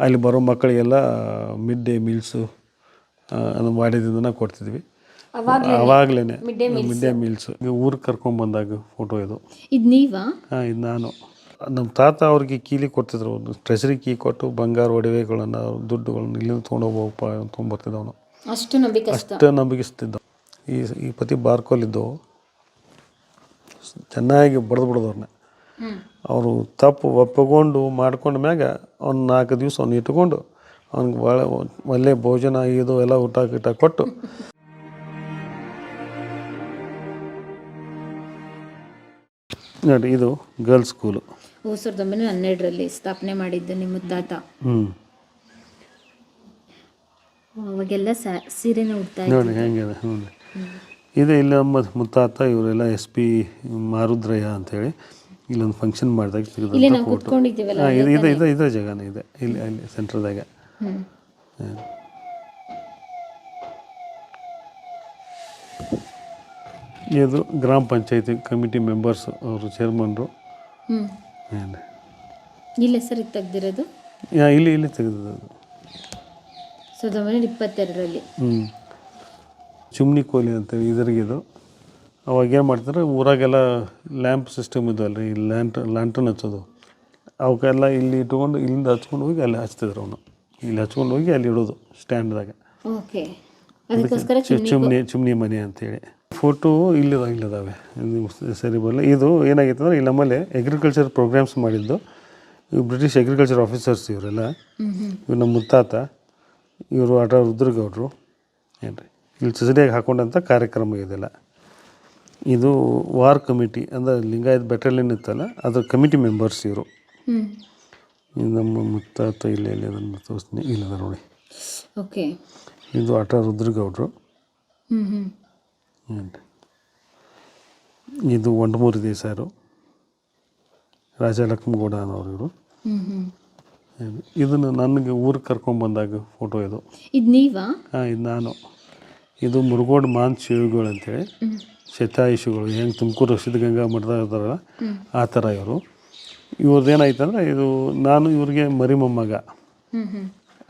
ಅಲ್ಲಿ ಬರೋ ಮಕ್ಕಳಿಗೆಲ್ಲ ಮಿಡ್ ಡೇ ಮೀಲ್ಸು ಅದು ಮಾಡಿದ್ದನ್ನು ಕೊಡ್ತಿದ್ವಿ. ಅವಾಗಲೇ ಮಿಡ್ ಡೇ ಮೀಲ್ಸು ಊರಿಗೆ ಕರ್ಕೊಂಡ್ಬಂದಾಗ ಫೋಟೋ ಇದು ನೀವಾ? ಹಾಂ, ಇದು ನಾನು. ನಮ್ಮ ತಾತ ಅವ್ರಿಗೆ ಕೀಲಿ ಕೊಡ್ತಿದ್ರು, ಟ್ರೆಷರಿ ಕೀ ಕೊಟ್ಟು ಬಂಗಾರ ಒಡವೆಗಳನ್ನು ದುಡ್ಡುಗಳನ್ನು ಇಲ್ಲಿಂದ ತೊಗೊಂಡೋಗ್ಬೋಪ್ಪ ತೊಗೊಂಬರ್ತಿದ್ದವನು. ಅಷ್ಟು ನಂಬಿಕಿಸ್ತಿದ್ದ. ಈ ಪತಿ ಬಾರ್ಕೋಲಿದ್ದವು ಚೆನ್ನಾಗಿ ಬಡ್ದು ಬಿಡೋದವ್ರನ್ನ. ಅವರು ತಪ್ಪು ಒಪ್ಪಿಕೊಂಡು ಮಾಡ್ಕೊಂಡ ಮ್ಯಾಗ ಅವ್ನು 4 ದಿವಸ ಅವ್ನು ಇಟ್ಕೊಂಡು ಅವ್ನಿಗೆ ಒಳ್ಳೆ ಭೋಜನ ಇದು ಎಲ್ಲ ಊಟ ಗೀಟ ಕೊಟ್ಟು ನೋಡಿ, ಇದು ಗರ್ಲ್ಸ್ ಸ್ಕೂಲು. 1912ರಲ್ಲಿ ಸ್ಥಾಪನೆ ಮಾಡಿದ್ದು ನಿಮ್ಮ ತಾತ. ಅವಾಗೆಲ್ಲ ಸೀರೆನ ಉಡ್ತಾ ನೋಡಿ ಹೆಂಗಿದೆ. ಇದು ಇಲ್ಲಿ ನಮ್ಮ ಮುತ್ತಾತ ಇವರೆಲ್ಲ SP ಮಾರುದ್ರಯ್ಯ ಅಂತೇಳಿ ಇಲ್ಲೊಂದು ಫಂಕ್ಷನ್ ಮಾಡಿದಾಗ ತೆಗೆದಂಥ ಫೋಟೋ. ಇದೇ ಜಾಗನೇ ಇದೆ ಇಲ್ಲಿ ಸೆಂಟ್ರದಾಗ. ಇದು ಗ್ರಾಮ ಪಂಚಾಯತಿ ಕಮಿಟಿ ಮೆಂಬರ್ಸ್, ಅವರು ಚೇರ್ಮನ್ರು. ಇಲ್ಲ ಸರ್, ಇದು ತೆಗ್ದಿರೋದು ಇಲ್ಲಿ ತೆಗೆದಿದ್ದು 1922ರಲ್ಲಿ. ಚಿಮ್ನಿ ಕೋಲಿ ಅಂತೇಳಿ ಇದ್ರಿಗಿದು. ಅವಾಗ ಏನು ಮಾಡ್ತಾರೆ, ಊರಾಗೆಲ್ಲ ಲ್ಯಾಂಪ್ ಸಿಸ್ಟಮ್ ಇದ್ದವಲ್ಲ ರೀ, ಲ್ಯಾಂಟ್ರನ್ ಹಚ್ಚೋದು, ಅವಕ್ಕೆಲ್ಲ ಇಲ್ಲಿ ಇಟ್ಕೊಂಡು ಇಲ್ಲಿಂದ ಹಚ್ಕೊಂಡು ಹೋಗಿ ಅಲ್ಲಿ ಹಚ್ತಿದ್ರು. ಅವನು ಇಲ್ಲಿ ಹಚ್ಕೊಂಡು ಹೋಗಿ ಅಲ್ಲಿ ಇಡೋದು ಸ್ಟ್ಯಾಂಡ್ದಾಗ. ಚಿಮ್ನಿ ಮನೆ ಅಂತೇಳಿ. ಫೋಟೋ ಇಲ್ಲದಾವೆ ಸರಿ ಬರಲ್ಲ. ಇದು ಏನಾಗಿತ್ತು ಅಂದರೆ, ಇಲ್ಲಿ ನಮ್ಮಲ್ಲಿ ಅಗ್ರಿಕಲ್ಚರ್ ಪ್ರೋಗ್ರಾಮ್ಸ್ ಮಾಡಿದ್ದು ಬ್ರಿಟಿಷ್ ಅಗ್ರಿಕಲ್ಚರ್ ಆಫೀಸರ್ಸ್ ಇವರೆಲ್ಲ. ಇವ್ರು ನಮ್ಮ ಮುತ್ತಾತ, ಇವರು ರುದ್ರಗೌಡರು ಏನ್ರಿ. ಇಲ್ಲಿ ಸಸಿಡಿಯಾಗಿ ಹಾಕೊಂಡಂಥ ಕಾರ್ಯಕ್ರಮ ಇದೆಲ್ಲ. ಇದು ವಾರ್ ಕಮಿಟಿ ಅಂದರೆ ಲಿಂಗಾಯತ್ ಬೆಟಾಲಿಯನ್ ಇತ್ತಲ್ಲ, ಅದ್ರ ಕಮಿಟಿ ಮೆಂಬರ್ಸ್ ಇವರು. ನಮ್ಮ ಮುತ್ತಾತ ಇಲ್ಲಿ ಅದನ್ನು ತೋರಿಸ್ತೀನಿ, ಇಲ್ಲದ ನೋಡಿ. ಓಕೆ, ಇದು ರುದ್ರಗೌಡರು. ಇದು ಒಂಡಮೂರಿ ದೇಸಾಯರು, ರಾಜ ಲಕ್ಷ್ಮಗೌಡ ಅನ್ನೋರು ಇವರು. ಇದನ್ನು ನನಗೆ ಊರಿಗೆ ಕರ್ಕೊಂಡ್ಬಂದಾಗ ಫೋಟೋ ಇದು ನೀವಾ? ಹಾಂ, ಇದು ನಾನು. ಇದು ಮುರುಗೋಡು ಮಾನ್ ಶಿವಗಳು ಅಂತೇಳಿ ಶತಾಯುಷಿಗಳು, ಹೆಂಗೆ ತುಮಕೂರು ಸಿದ್ಧಗಂಗಾ ಮಠದಾಗ ಇದ್ದಾರಲ್ಲ ಆ ಥರ ಇವರು. ಇವ್ರದ್ದೇನಾಯ್ತು ಅಂದರೆ, ಇದು ನಾನು ಇವ್ರಿಗೆ ಮರಿ ಮೊಮ್ಮಗ.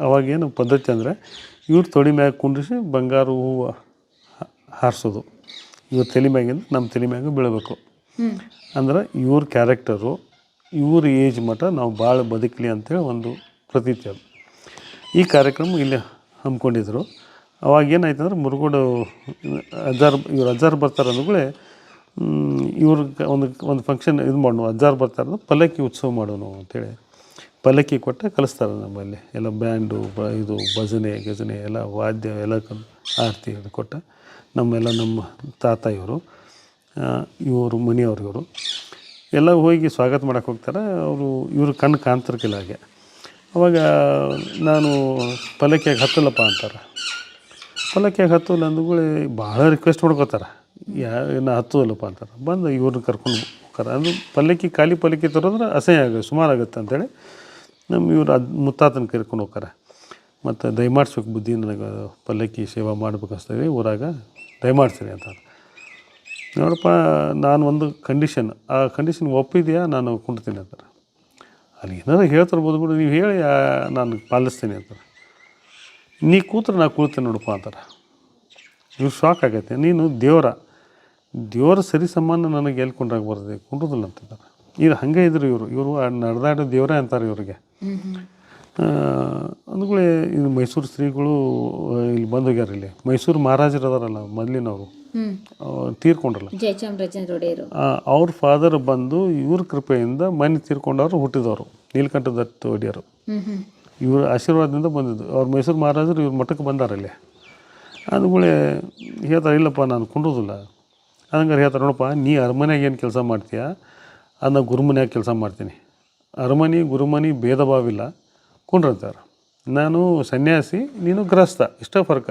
ಅವಾಗೇನು ಪದ್ಧತಿ ಅಂದರೆ, ಇವ್ರ ತೊಡಿ ಮ್ಯಾಗ ಕುಂಡ್ರಿಸಿ ಬಂಗಾರ ಹೂವು ಹಾರಿಸೋದು. ಇವ್ರ ತಲೆ ಮ್ಯಾಗಿಂದ ನಮ್ಮ ತಲೆ ಮ್ಯಾಗ ಬೀಳಬೇಕು ಅಂದ್ರೆ ಇವ್ರ ಕ್ಯಾರೆಕ್ಟರು, ಇವ್ರ ಏಜ್ ಮಟ್ಟ ನಾವು ಭಾಳ ಬದುಕಲಿ ಅಂಥೇಳಿ ಒಂದು ಪ್ರತೀತಿ ಅದು. ಈ ಕಾರ್ಯಕ್ರಮ ಇಲ್ಲಿ ಹಮ್ಮಿಕೊಂಡಿದ್ರು. ಅವಾಗ ಏನಾಯ್ತು ಅಂದ್ರೆ, ಮುರುಗೋಡು ಅಜ್ಜಾರು ಬರ್ತಾರೆ ಅಂದ್ಗಳೇ ಇವ್ರಿಗೆ ಒಂದು ಫಂಕ್ಷನ್ ಇದು ಮಾಡೋಣ, ಅಜ್ಜಾರು ಬರ್ತಾರೆ ಪಲ್ಲಕ್ಕಿ ಉತ್ಸವ ಮಾಡೋಣ ಅಂಥೇಳಿ ಪಲ್ಲಕ್ಕಿ ಕೊಟ್ಟು ಕಲಿಸ್ತಾರೆ. ನಮ್ಮಲ್ಲಿ ಎಲ್ಲ ಬ್ಯಾಂಡು ಇದು ಭಜನೆ ಗಜನೆ ಎಲ್ಲ ವಾದ್ಯ ಎಲ್ಲ ಆರತಿ ಕೊಟ್ಟು ನಮ್ಮ ತಾತ ಇವರು ಮನೆಯವ್ರು ಇವರು ಎಲ್ಲ ಹೋಗಿ ಸ್ವಾಗತ ಮಾಡೋಕೆ ಹೋಗ್ತಾರೆ. ಇವರು ಕಣ್ಣು ಕಾಣ್ತಿರ್ಕಿಲ್ಲ ಹಾಗೆ. ಅವಾಗ ನಾನು ಪಲ್ಲಕ್ಕಿಯಾಗಿ ಹತ್ತಲ್ಲಪ್ಪ ಅಂತಾರೆ. ಪಲ್ಲಕ್ಕಿಯಾಗಿ ಹತ್ತಲ್ಲ ಅಂದ್ಗಳೇ ಭಾಳ ರಿಕ್ವೆಸ್ಟ್ ಮಾಡ್ಕೋತಾರೆ, ಇನ್ನು ಹತ್ತೋಲ್ಲಪ್ಪ ಅಂತಾರೆ. ಬಂದು ಇವ್ರನ್ನ ಕರ್ಕೊಂಡು ಹೋಗ್ತಾರೆ. ಅದು ಖಾಲಿ ಪಲ್ಲಕ್ಕಿ ತರೋದ್ರೆ ಅಸಹ್ಯ ಸುಮಾರು ಆಗುತ್ತೆ ಅಂತೇಳಿ ಇವ್ರು ಮುತ್ತಾತನ ಕರ್ಕೊಂಡು ಹೋಗ್ತಾರೆ. ಮತ್ತು ದಯಮಾಡ್ಸ್ಬೇಕು ಬುದ್ಧಿ, ನನಗೆ ಪಲ್ಲಕ್ಕಿ ಸೇವಾ ಮಾಡ್ಬೇಕನ್ಸ್ತದೆ ಊರಾಗ, ದಯಮಾಡ್ಸಿರಿ ಅಂತ. ನೋಡಪ್ಪ, ನಾನು ಒಂದು ಕಂಡೀಷನ್, ಆ ಕಂಡೀಷನ್ ಒಪ್ಪಿದೆಯಾ ನಾನು ಕುಂಡ್ತೀನಿ ಅಂತಾರೆ. ಅಲ್ಲಿ ಏನಾದ್ರು ಹೇಳ್ತಿರ್ಬೋದು ಬಿಡು, ನೀವು ಹೇಳಿ ನಾನು ಪಾಲಿಸ್ತೀನಿ ಅಂತಾರೆ. ನೀ ಕೂತ್ರೆ ನಾ ಕೂಳ್ತೇನೆ ನೋಡಪ್ಪ ಅಂತಾರೆ. ಇವ್ರು ಶಾಕ್ ಆಗೈತೆ, ನೀನು ದೇವರ ಸರಿ ಸಮಾನ ನನಗೆ ಎಲ್ಲಿ ಕುಂಡ್ರಾಗ ಬರ್ತದೆ, ಕುಂಡ್ರದಿಲ್ಲ ಅಂತಿದ್ದಾರೆ. ಇದು ಹಾಗೆ ಇದ್ರು ಇವರು ನಡೆದಾಡೋ ದೇವರೇ ಅಂತಾರೆ ಇವ್ರಿಗೆ. ಅಂದ್ಗಳೇ ಇದು ಮೈಸೂರು ಶ್ರೀಗಳು ಇಲ್ಲಿ ಬಂದು ಹೋಗ್ಯಾರ. ಇಲ್ಲಿ ಮೈಸೂರು ಮಹಾರಾಜರು ಅದಾರಲ್ಲ ಮೊದಲಿನವರು, ತೀರ್ಕೊಂಡ್ರಲ್ಲ, ಅವ್ರ ಫಾದರ್ ಬಂದು ಇವ್ರ ಕೃಪೆಯಿಂದ ಮನೆ ತೀರ್ಕೊಂಡವ್ರು ಹುಟ್ಟಿದವರು ನೀಲಕಂಠ ದತ್ತ ಒಡೆಯರು. ಇವ್ರ ಆಶೀರ್ವಾದದಿಂದ ಬಂದಿದ್ದು. ಅವ್ರು ಮೈಸೂರು ಮಹಾರಾಜರು ಇವ್ರ ಮಠಕ್ಕೆ ಬಂದಾರಲ್ಲಿ. ಅಂದ್ಗಳೇ ಹೇಳ್ತಾರೆ, ಇಲ್ಲಪ್ಪ ನಾನು ಕುಂಡ್ರೋದಿಲ್ಲ. ಹಂಗಾರೆ ಹೇಳ್ತಾರೆ, ನೋಡಪ್ಪ ನೀ ಅರಮನೆಯಾಗ ಏನು ಕೆಲಸ ಮಾಡ್ತೀಯ ಅದನ್ನ ಗುರುಮನ್ಯಾಗ ಕೆಲಸ ಮಾಡ್ತೀನಿ. ಅರಮನೆ ಗುರುಮನೆ ಭೇದ ಭಾವಿಲ್ಲ, ಕುಂಡ್ರಂತಾರೆ. ನಾನು ಸನ್ಯಾಸಿ, ನೀನು ಗೃಹಸ್ಥ, ಇಷ್ಟೇ ಫರ್ಕ.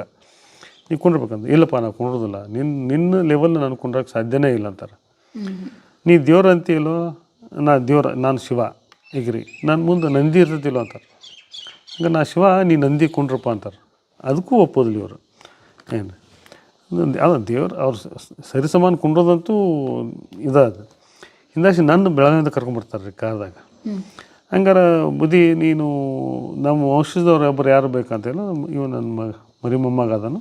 ನೀವು ಕುಂಡ್ರಬೇಕಂತ. ಇಲ್ಲಪ್ಪ ನಾವು ಕುಂಡ್ರೋದಿಲ್ಲ, ನಿನ್ನ ಲೆವೆಲ್ ನಾನು ಕುಂಡ್ರಕ್ಕೆ ಸಾಧ್ಯನೇ ಇಲ್ಲ ಅಂತಾರೆ. ನೀ ದೇವ್ರ ಅಂತೀಯಲ್ಲೋ, ನಾನು ಶಿವ ಈಗ್ರಿ, ನಾನು ಮುಂದೆ ನಂದಿ ಇರ್ತೈತಿಲ್ಲೋ ಅಂತಾರೆ. ಹಂಗೆ ನಾ ಶಿವ, ನೀ ನಂದಿ ಕುಂಡ್ರಪ್ಪ ಅಂತಾರೆ. ಅದಕ್ಕೂ ಒಪ್ಪೋದಿಲ್ಲ ಇವರು. ಏನು ಅದು ದೇವ್ರು ಅವ್ರು ಸರಿ ಸಮಾನ ಕುಂಡ್ರೋದಂತೂ ಅದು. ಹಿಂದಾಸಿ ನನ್ನ ಬೆಳಗಾವಿಯಿಂದ ಕರ್ಕೊಂಬರ್ತಾರೆ ರೀ ಕಾರ್ದಾಗ. ಹಂಗಾರೆ ಬುದ್ಧಿ ನೀನು ನಮ್ಮ ವಂಶದವ್ರು ಒಬ್ಬರು ಯಾರು ಬೇಕಂತೇಳಿ ಇವ್ ನನ್ನ ಮರಿ ಮೊಮ್ಮಗ ಅದನ್ನು